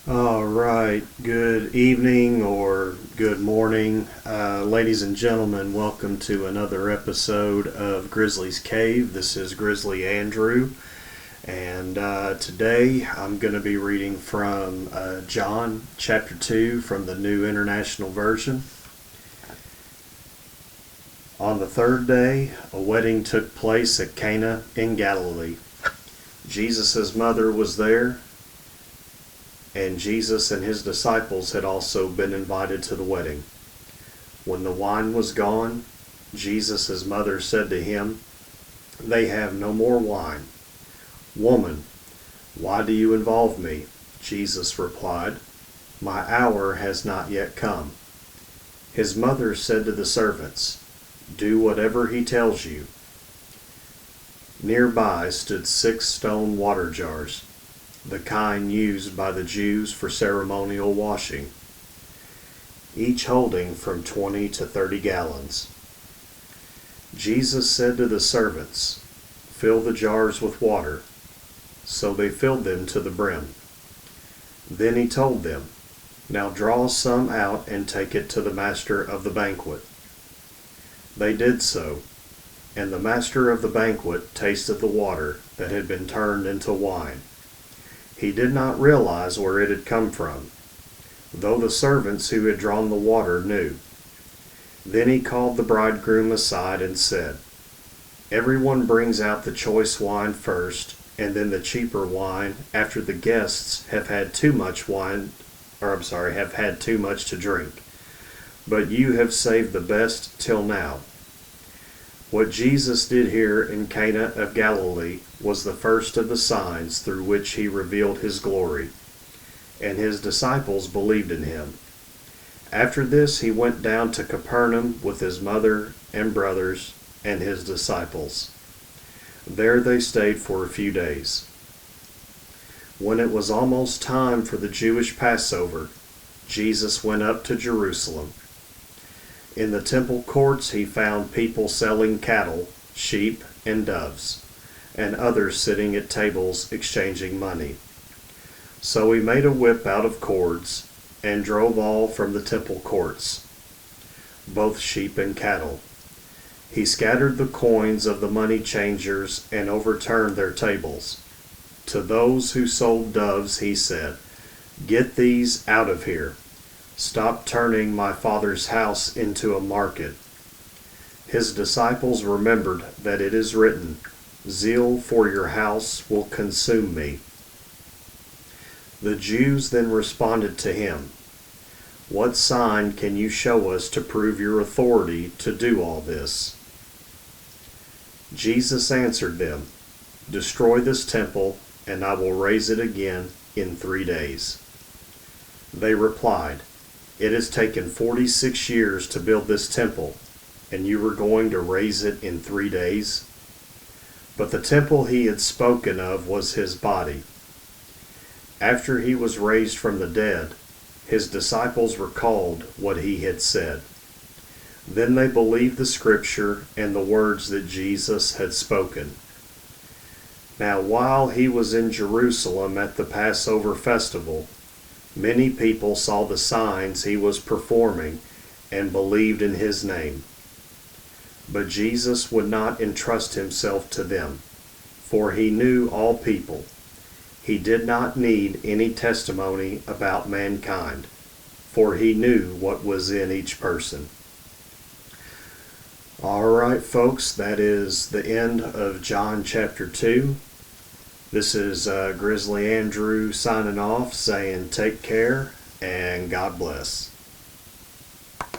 All right, good evening or good morning, ladies and gentlemen. Welcome to another episode of Grizzly's Cave. This is Grizzly Andrew, and today I'm going to be reading from John chapter 2 from the New International Version. On the third day, a wedding took place at Cana in Galilee. Jesus' mother was there, and Jesus and his disciples had also been invited to the wedding. When the wine was gone, Jesus' mother said to him, "They have no more wine." "Woman, why do you involve me?" Jesus replied, "My hour has not yet come." His mother said to the servants, "Do whatever he tells you." Nearby stood 6 stone water jars, the kind used by the Jews for ceremonial washing, each holding from 20 to 30 gallons. Jesus said to the servants, "Fill the jars with water." So they filled them to the brim. Then he told them, "Now draw some out and take it to the master of the banquet." They did so, and the master of the banquet tasted the water that had been turned into wine. He did not realize where it had come from, though the servants who had drawn the water knew. Then he called the bridegroom aside and said, "Everyone brings out the choice wine first, and then the cheaper wine after the guests have had too much to drink. But you have saved the best till now." What Jesus did here in Cana of Galilee was the first of the signs through which he revealed his glory, and his disciples believed in him. After this he went down to Capernaum with his mother and brothers and his disciples. There they stayed for a few days. When it was almost time for the Jewish Passover, Jesus went up to Jerusalem. In the temple courts he found people selling cattle, sheep, and doves, and others sitting at tables exchanging money. So he made a whip out of cords and drove all from the temple courts, both sheep and cattle. He scattered the coins of the money changers and overturned their tables. To those who sold doves he said, "Get these out of here. Stop turning my Father's house into a market." His disciples remembered that it is written, "Zeal for your house will consume me." The Jews then responded to him, "What sign can you show us to prove your authority to do all this?" Jesus answered them, "Destroy this temple, and I will raise it again in 3 days." They replied, "It has taken 46 years to build this temple, and you were going to raise it in 3 days?" But the temple he had spoken of was his body. After he was raised from the dead, his disciples recalled what he had said. Then they believed the scripture and the words that Jesus had spoken. Now while he was in Jerusalem at the Passover festival, many people saw the signs he was performing and believed in his name. But Jesus would not entrust himself to them, for he knew all people. He did not need any testimony about mankind, for he knew what was in each person. All right, folks, that is the end of John chapter 2. This is Grizzly Andrew signing off, saying take care and God bless.